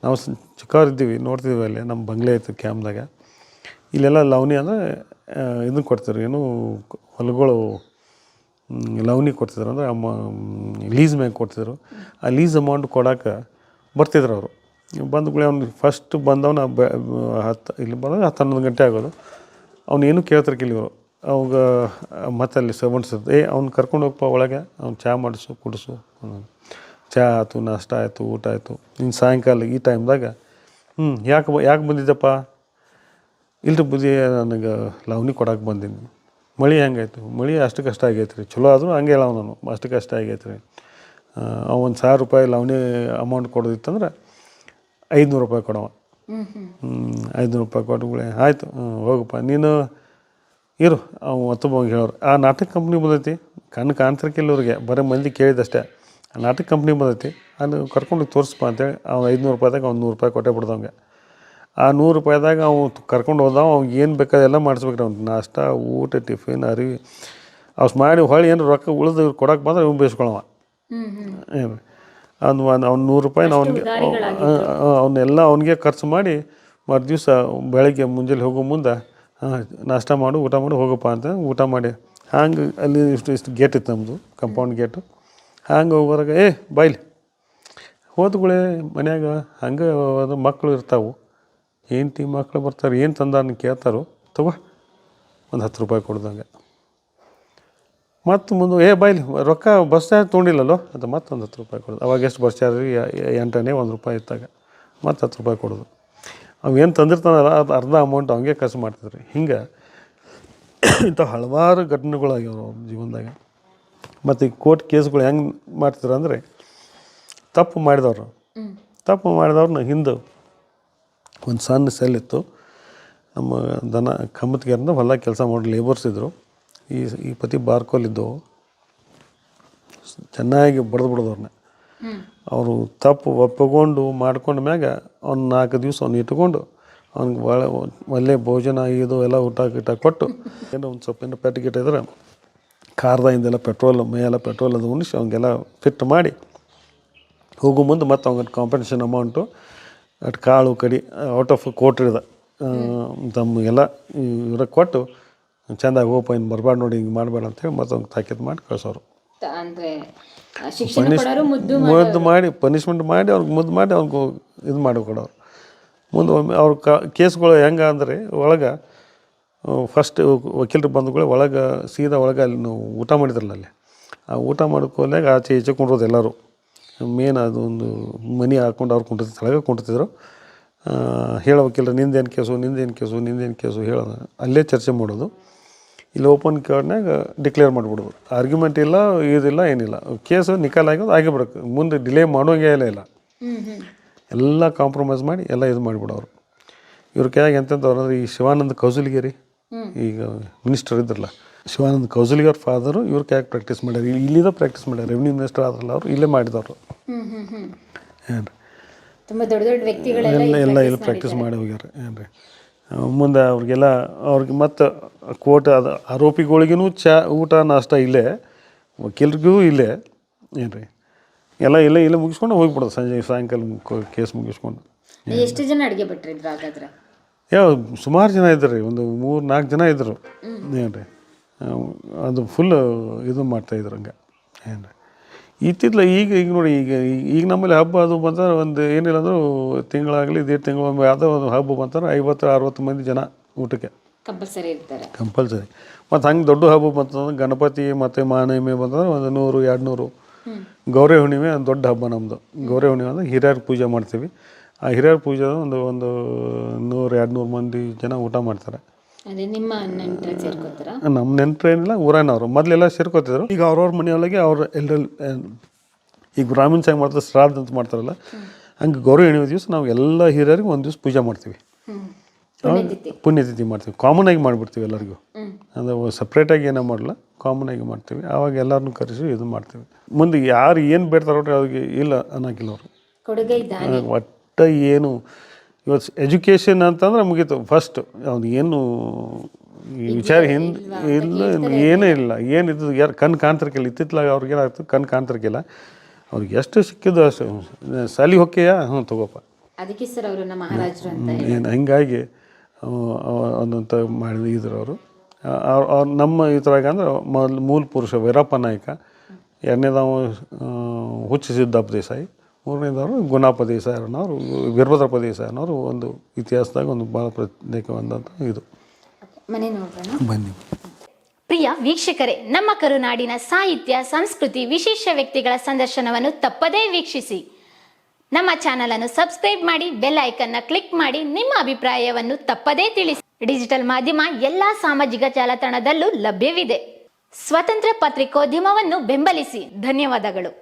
ನಾವು ಚಿಕ್ಕವರಿದ್ದೀವಿ, ನೋಡ್ತಿದ್ವಿ ಅಲ್ಲಿ ನಮ್ಮ ಬಂಗ್ಲೆ ಇತ್ತು ಕ್ಯಾಂಪ್ದಾಗ. ಇಲ್ಲೆಲ್ಲ ಲವಣಿ ಅಂದರೆ ಇದನ್ನು ಕೊಡ್ತಿದ್ರು, ಏನು ಹೊಲಗಳು ಲವಣಿ ಕೊಡ್ತಿದ್ರು, ಅಂದರೆ ಲೀಸ್ ಮ್ಯಾಗ ಕೊಡ್ತಿದ್ರು. ಆ ಲೀಸ್ ಅಮೌಂಟ್ ಕೊಡೋಕೆ ಬರ್ತಿದ್ರು ಅವರು. ಬಂದ್ಗಳೇ ಅವ್ನು ಫಸ್ಟ್ ಬಂದವನ ಇಲ್ಲಿ ಬಂದಾಗ 10-11 ಗಂಟೆ ಆಗೋದು. ಅವ್ನು ಏನೂ ಕೇಳ್ತಿರ್ಕಿಲ್ಲ ಇವರು. ಅವಾಗ ಮತ್ತೆ ಅಲ್ಲಿ ಸರ್ವೆಂಟ್ಸ್ ಇರ್ತದೆ, ಅವ್ನು ಕರ್ಕೊಂಡು ಹೋಗಪ್ಪ ಒಳಗೆ, ಅವ್ನು ಚಹಾ ಮಾಡಿಸು ಕುಡಿಸು. ಚಹಾ ಆಯಿತು, ನಾಷ್ಟ ಆಯಿತು, ಊಟ ಆಯಿತು. ಇನ್ನು ಸಾಯಂಕಾಲ ಈ ಟೈಮ್ದಾಗ ಯಾಕೆ ಬಂದಿದ್ದಪ್ಪ? ಇಲ್ರಿ ಬುದ್ಧಿ, ನನಗೆ ಲವಣಿ ಕೊಡೋಕೆ ಬಂದೀನಿ. ಮಳೆ ಹೆಂಗಾಯ್ತು? ಮಳೆ ಅಷ್ಟಕ್ಕಷ್ಟ ಆಗೈತೆ ರೀ. ಚಲೋ ಆದರೂ ಹಂಗೆ ಹೇಳವ ನಾನು, ಅಷ್ಟಕ್ಕಷ್ಟ ಆಗೈತೆ ರೀ. ಒಂದು ₹1000 ಲವಣಿ ಅಮೌಂಟ್ ಕೊಡೋದಿತ್ತಂದ್ರೆ ₹500 ಕೊಡವ. ₹500 ಕೊಟ್ಟುಗಳೇ ಆಯಿತು, ಹೋಗಪ್ಪ ನೀನು ಇರು. ಅವು ಮತ್ತೊಬ್ಬ ಹೇಳೋರು, ಆ ನಾಟಕ ಕಂಪ್ನಿ ಬಂದೈತಿ, ಕಣ್ಣು ಕಾಣ್ತಿರ್ಕಿಲ್ಲ ಇವ್ರಿಗೆ, ಬರೀ ಮಂದಿ ಕೇಳಿದಷ್ಟೇ. ಆ ನಾಟಕ ಕಂಪ್ನಿ ಬಂದೈತಿ, ಅಲ್ಲಿ ಕರ್ಕೊಂಡು ತೋರಿಸ್ಪ ಅಂತೇಳಿ ಅವ್ನು ₹500ದಾಗ ಅವ್ನು ₹100 ಕೊಟ್ಟೆ ಬಿಡ್ದವಂಗೆ. ಆ ₹100ದಾಗ ಅವ್ನು ಕರ್ಕೊಂಡು ಹೋದ. ಅವ್ನಿಗೆ ಏನು ಬೇಕಾದೆಲ್ಲ ಮಾಡಿಸ್ಬೇಕ್ರಿ. ಅವ್ನು ನಾಷ್ಟ, ಊಟ, ಟಿಫಿನ್, ಅರಿವಿ ಅವ್ರು ಮಾಡಿ ಹೊಳ್ಳಿ ಏನು ರೊಕ್ಕ ಉಳಿದು ಕೊಡೋಕೆ ಬಂದ್ರೆ ಇವ್ನು ಬೇಯಿಸ್ಕೊಳವ. ಏನು ಅವ್ನು ₹100 ಅವ್ನಿಗೆ ಅವನ್ನೆಲ್ಲ ಅವನಿಗೆ ಖರ್ಚು ಮಾಡಿ ಮರುದಿವ್ಸ ಬೆಳಗ್ಗೆ ಮುಂಜಾನೆ ಹೋಗೋ ಮುಂದೆ ನಾಷ್ಟ ಮಾಡು, ಊಟ ಮಾಡಿ ಹೋಗಪ್ಪ ಅಂತ ಊಟ ಮಾಡಿ. ಹಂಗೆ ಅಲ್ಲಿ ಇಷ್ಟು ಗೇಟ್ ಇತ್ತು ನಮ್ಮದು, ಕಂಪೌಂಡ್ ಗೇಟು. ಹಂಗೆ ಹೋಗೋರಾಗ ಬಾಯ್ಲಿ ಹೋದ್ಗಳೇ ಮನ್ಯಾಗ ಹಂಗೆ ಅದು ಮಕ್ಕಳು ಇರ್ತಾವೆ, ಹೆಂಡ್ತಿ ಮಕ್ಕಳು ಬರ್ತಾರೆ, ಏನು ತಂದಾನ ಕೇಳ್ತಾರೋ, ತಗೋ ಒಂದು ₹10 ಕೊಡ್ದಂಗೆ. ಮತ್ತು ಮುಂದೆ ಬಾಯ್ಲಿ ರೊಕ್ಕ ಬಸ್ ಚಾರ್ಜ್ ತೊಗೊಂಡಿಲ್ಲಲ್ಲೋ ಅಂತ ಮತ್ತೊಂದು ₹10 ಕೊಡೋದು. ಅವಾಗ ಎಷ್ಟು ಬಸ್ ಚಾರ್ಜ್? 8 ₹1 ಇತ್ತಾಗ ಮತ್ತು ₹10 ಕೊಡೋದು. ಅವು ಏನು ತಂದಿರ್ತಾನಲ್ಲ ಅದು ಅರ್ಧ ಅಮೌಂಟ್ ಅವಂಗೆ ಖರ್ಚು ಮಾಡ್ತಿದ್ರಿ. ಹಿಂಗೆ ಇಂಥ ಹಲವಾರು ಘಟನೆಗಳಾಗ್ಯಾವ ಅವ್ರ ಜೀವನದಾಗ. ಮತ್ತು ಈ ಕೋರ್ಟ್ ಕೇಸ್ಗಳು ಹೆಂಗೆ ಮಾಡ್ತಿದ್ರು ಅಂದರೆ, ತಪ್ಪು ಮಾಡಿದವ್ರನ್ನ ಹಿಂದೆ ಒಂದು ಸಣ್ಣ ಸೆಲ್ ಇತ್ತು. ನಮ್ಮ ಕಮ್ಮತ್ಗೆರಿಂದ ಹೊಲ ಕೆಲಸ ಮಾಡೋ ಲೇಬರ್ಸ್ ಇದ್ದರು. ಈ ಪತಿ ಬಾರ್ಕೋಲಿದ್ದವು, ಚೆನ್ನಾಗಿ ಬಡ್ದವ್ರನ್ನ. ಅವರು ತಪ್ಪು ಒಪ್ಪಿಕೊಂಡು ಮಾಡ್ಕೊಂಡ ಮ್ಯಾಗ ಅವ್ನು 4 ದಿವಸ ಅವ್ನು ಇಟ್ಕೊಂಡು ಅವ್ನಿಗೆ ಒಳ್ಳೆ ಭೋಜನ ಇದು ಎಲ್ಲ ಊಟ ಕೊಟ್ಟು ಏನೋ ಒಂದು ಸ್ವಲ್ಪ ಏನೋ ಪೆಟ್ಟು ಇದ್ರೆ ಕಾರ್ದಾಯಿಂದೆಲ್ಲ ಪೆಟ್ರೋಲ್ ಮೇಲೆಲ್ಲ ಪೆಟ್ರೋಲ್ ಅದು ಉಣಿಸಿ ಅವ್ನಿಗೆಲ್ಲ ಫಿಟ್ ಮಾಡಿ ಹೋಗೋ ಮುಂದೆ ಮತ್ತು ಅವ್ನಿಗೆ ಕಾಂಪನ್ಸೇಷನ್ ಅಮೌಂಟು ಅಟ್ ಕಾಳು ಕಡಿ ಔಟ್ ಆಫ್ ಕೋರ್ಟ್ ಇದೆ ತಮಗೆಲ್ಲ ಇವ್ರಿಗೆ ಕೊಟ್ಟು ಚೆಂದಾಗಿ ಹೋಗಪ್ಪ ಇನ್ನು ಬರಬಾರ್ದು ನೋಡಿ, ಹಿಂಗೆ ಮಾಡಬೇಡ ಅಂತೇಳಿ ಮತ್ತು ಅವ್ನಿಗೆ ತಾಕೀತು ಮಾಡಿ ಕಳ್ಸೋರು. ಮುದ್ದು ಮಾಡಿ ಪನಿಷ್ಮೆಂಟ್ ಮಾಡಿ ಅವ್ರಿಗೆ ಮುದ್ದು ಮಾಡಿ ಅವ್ನಿಗೆ ಇದು ಮಾಡಿ ಕೊಡೋರು. ಮುಂದೆ ಅವ್ರ ಕೇಸ್ಗಳು ಹೆಂಗೆ ಅಂದರೆ, ಒಳಗೆ ಫಸ್ಟ್ ವಕೀಲರು ಬಂದುಗಳು ಒಳಗೆ ಸೀದಾ ಒಳಗೆ ಅಲ್ಲಿ ನಾವು ಊಟ ಮಾಡಿದ್ರಲ್ಲ, ಅಲ್ಲಿ ಆ ಊಟ ಮಾಡ್ಕೊಳ್ಳಾಗ ಆಚೆ ಈಚೆ ಕುಂಡ್ರೋದು ಎಲ್ಲರೂ. ಮೇನ್ ಅದು ಒಂದು ಮನಿ ಹಾಕ್ಕೊಂಡು ಅವ್ರು ಕುಂಟಿರ್ತಿದ್ರು. ಹೇಳೋ ವಕೀಲರು ನಿಂದೇನು ಕೇಸು ಹೇಳೋದು, ಅಲ್ಲೇ ಚರ್ಚೆ ಮಾಡೋದು. ಇಲ್ಲಿ ಓಪನ್ ಕೋರ್ಟ್ನಾಗ ಡಿಕ್ಲೇರ್ ಮಾಡಿಬಿಡೋದು. ಆರ್ಗ್ಯುಮೆಂಟ್ ಇಲ್ಲ, ಇದಿಲ್ಲ, ಏನಿಲ್ಲ. ಕೇಸು ನಿಕಾಲ್ ಆಗೋದು ಆಗಿಬಿಡೋಕೆ ಮುಂದೆ ಡಿಲೇ ಮಾಡೋಂಗೇ ಇಲ್ಲ. ಎಲ್ಲ ಕಾಂಪ್ರಮೈಸ್ ಮಾಡಿ ಎಲ್ಲ ಇದು ಮಾಡಿಬಿಡೋರು. ಇವ್ರ ಕೈಯಾಗ ಎಂತೆಂಥವ್ರು ಅಂದರೆ, ಈ ಶಿವಾನಂದ ಕೌಸಲ್ಗಿ ಈಗ ಮಿನಿಸ್ಟರ್ ಇದ್ರಲ್ಲ, ಶಿವಾನಂದ ಕೌಸಲ್ಗಿ ಅವ್ರ ಫಾದರು ಇವ್ರ ಕೈಯಾಗ ಪ್ರಾಕ್ಟೀಸ್ ಮಾಡ್ಯಾರ. ಇಲ್ಲಿದ ಪ್ರಾಕ್ಟೀಸ್ ಮಾಡ್ಯಾರ. ರೆವಿನ್ಯೂ ಮಿನಿಸ್ಟರ್ ಆದ್ರಲ್ಲ ಅವರು, ಇಲ್ಲೇ ಮಾಡಿದವರು. ಏನು ಎಲ್ಲ ಇಲ್ಲಿ ಪ್ರಾಕ್ಟೀಸ್ ಮಾಡಿ ಹೋಗ್ಯಾರ. ಏನ್ರಿ ಮುಂದೆ ಅವ್ರಿಗೆ ಮತ್ತು ಕೋರ್ಟ್ ಅದು ಆರೋಪಿಗಳಿಗೂ ಊಟ ನಾಷ್ಟ ಇಲ್ಲೇ, ವಕೀಲರಿಗೂ ಇಲ್ಲೇ. ಏನ್ರಿ ಎಲ್ಲ ಇಲ್ಲೇ ಮುಗಿಸ್ಕೊಂಡು ಹೋಗಿಬಿಡೋದು. ಸಾಯಂಕಾಲ ಕೇಸ್ ಮುಗಿಸ್ಕೊಂಡು. ಎಷ್ಟು ಜನ ಅಡುಗೆ ಭಟ್ರಿದ್ರು ಹಾಗಾದ್ರೆ? ಸುಮಾರು ಜನ ಇದ್ದರು ರೀ, ಒಂದು 3-4 ಜನ ಇದ್ದರು. ಏನ್ರಿ ಅದು ಫುಲ್ ಇದು ಮಾಡ್ತಾಯಿದ್ರು ಹಂಗೆ. ಏನ್ರಿ ಇತ್ತಿತ್ತಲ ಈಗ ನೋಡಿ, ಈಗ ನಮ್ಮಲ್ಲಿ ಹಬ್ಬ ಅದು ಬಂತಾರೆ, ಒಂದು ಏನಿಲ್ಲ ಅಂದರೂ ತಿಂಗಳಾಗಲಿ 1.5 ತಿಂಗಳು ಯಾವುದೋ ಒಂದು ಹಬ್ಬ ಬಂತಾರೆ 50-60 ಮಂದಿ ಜನ ಊಟಕ್ಕೆ ಕಂಪಲ್ಸರಿ ಇರ್ತಾರೆ. ಕಂಪಲ್ಸರಿ. ಮತ್ತು ಹಂಗೆ ದೊಡ್ಡ ಹಬ್ಬ ಬಂತಂದ್ರೆ ಗಣಪತಿ ಮತ್ತು ಮಹಾನವಮಿ ಬಂತಂದ್ರೆ ಒಂದು 100-200. ಗೌರಿ ಹುಣ್ಣಿಮೆ ಒಂದು ದೊಡ್ಡ ಹಬ್ಬ ನಮ್ಮದು. ಗೌರಿ ಹುಣ್ಣಿಮೆ ಅಂದರೆ ಹಿರಿಯರ ಪೂಜೆ ಮಾಡ್ತೀವಿ. ಆ ಹಿರಿಯರ ಪೂಜೆ ಒಂದು 100-200 ಮಂದಿ ಜನ ಊಟ ಮಾಡ್ತಾರೆ. ನಮ್ಮ ನೆಂಟ್ರೇನಿಲ್ಲ, ಊರನವರು ಮೊದಲೆಲ್ಲ ಸೇರ್ಕೋತಿದ್ರು. ಈಗ ಅವ್ರವ್ರ ಮನೆಯೊಳಗೆ ಅವ್ರು ಎಲ್ಲರಲ್ಲಿ ಈಗ ಬ್ರಾಹ್ಮಿನ್ಸ್ ಹೆಂಗೆ ಮಾಡ್ತಾರೆ, ಶ್ರಾದ್ದ ಅಂತ ಮಾಡ್ತಾರಲ್ಲ, ಹಂಗೆ ಗೌರಿ ಹುಣ್ಣಿಮೆ ದಿವಸ ನಾವು ಎಲ್ಲ ಹಿರಿಯರಿಗೆ ಒಂದು ದಿವಸ ಪೂಜೆ ಮಾಡ್ತೀವಿ, ಪುಣ್ಯತಿಥಿ ಮಾಡ್ತೀವಿ. ಕಾಮನ್ ಆಗಿ ಮಾಡಿಬಿಡ್ತೀವಿ ಎಲ್ಲರಿಗೂ. ಅದು ಸಪ್ರೇಟಾಗಿ ಏನೋ ಮಾಡಲ್ಲ, ಕಾಮನಾಗಿ ಮಾಡ್ತೀವಿ. ಆವಾಗ ಎಲ್ಲರನ್ನೂ ಕರೆಸಿ ಇದು ಮಾಡ್ತೀವಿ. ಮುಂದೆ ಯಾರು ಏನು ಬೇಡ್ತಾರೆ ನೋಡ್ರಿ ಅವ್ರಿಗೆ ಇಲ್ಲ ಅನ್ನೋಕ್ಕಿಲ್ಲ ಅವರು. ಕೊಡುಗೆ ದಾನಿ. ಒಟ್ಟು ಏನು ಇವತ್ತು ಎಜುಕೇಷನ್ ಅಂತಂದ್ರೆ ಮುಗೀತು. ಫಸ್ಟ್ ಅವ್ನು ಏನು ಈ ವಿಚಾರ ಹಿಂದೆ ಇಲ್ಲ, ಏನೂ ಇಲ್ಲ. ಏನಿದ್ದು ಯಾರು ಕಣ್ಣು ಕಾಣ್ತಿರ್ಕಿಲ್ಲ. ಇತ್ತಿತ್ತಲಾಗ ಅವ್ರಿಗೆ ಏನಾಗ್ತದೆ, ಕಣ್ಣು ಕಾಣ್ತಿರ್ಕಿಲ್ಲ. ಅವ್ರಿಗೆ ಎಷ್ಟು ಸಿಕ್ಕಿದ್ದು ಅಷ್ಟು. ಸಾಲಿ ಹೊಕ್ಕೆಯಾ, ಹ್ಞೂ ತಗೋಪ್ಪ. ಅದಕ್ಕೆ ಸರ್ ಅವರು ನಮ್ಮ ಮಹಾರಾಜರು ಅಂತ. ಏನು ಹಿಂಗಾಗಿ ಒಂದಂತ ಮಾಡಿದ್ರು ಅವರು. ಅವ್ರು ನಮ್ಮ ಇದ್ರಾಗ ಅಂದ್ರೆ ಮೂಲ ಪುರುಷ ವೀರಪ್ಪ ನಾಯ್ಕ, ಎರಡನೇದವ ಹುಚ್ಚ ಸಿದ್ದಪ್ಪ ದೇಸಾಯಿ, ಮೂರನೇದವರು ಗುಣಪ್ಪ ದೇಸಾಯಿ ಅನ್ನೋರು, ವೀರಭದ್ರಪ್ಪ ದೇಸಾಯಿ ಅನ್ನೋರು ಒಂದು ಇತಿಹಾಸದಾಗ ಒಂದು ಭಾಳ ಪ್ರತ್ಯೇಕವಾದಂಥ ಇದು. ಮನೆ ನೋಡೋಣ ಬನ್ನಿ. ಪ್ರಿಯ ವೀಕ್ಷಕರೇ, ನಮ್ಮ ಕರುನಾಡಿನ ಸಾಹಿತ್ಯ, ಸಂಸ್ಕೃತಿ, ವಿಶೇಷ ವ್ಯಕ್ತಿಗಳ ಸಂದರ್ಶನವನ್ನು ತಪ್ಪದೇ ವೀಕ್ಷಿಸಿ. ನಮ್ಮ ಚಾನಲ್ ಅನ್ನು ಸಬ್ಸ್ಕ್ರೈಬ್ ಮಾಡಿ, ಬೆಲ್ ಐಕನ್ನ ಕ್ಲಿಕ್ ಮಾಡಿ, ನಿಮ್ಮ ಅಭಿಪ್ರಾಯವನ್ನು ತಪ್ಪದೇ ತಿಳಿಸಿ. ಡಿಜಿಟಲ್ ಮಾಧ್ಯಮ ಎಲ್ಲಾ ಸಾಮಾಜಿಕ ಜಾಲತಾಣದಲ್ಲೂ ಲಭ್ಯವಿದೆ. ಸ್ವತಂತ್ರ ಪತ್ರಿಕೋದ್ಯಮವನ್ನು ಬೆಂಬಲಿಸಿ. ಧನ್ಯವಾದಗಳು.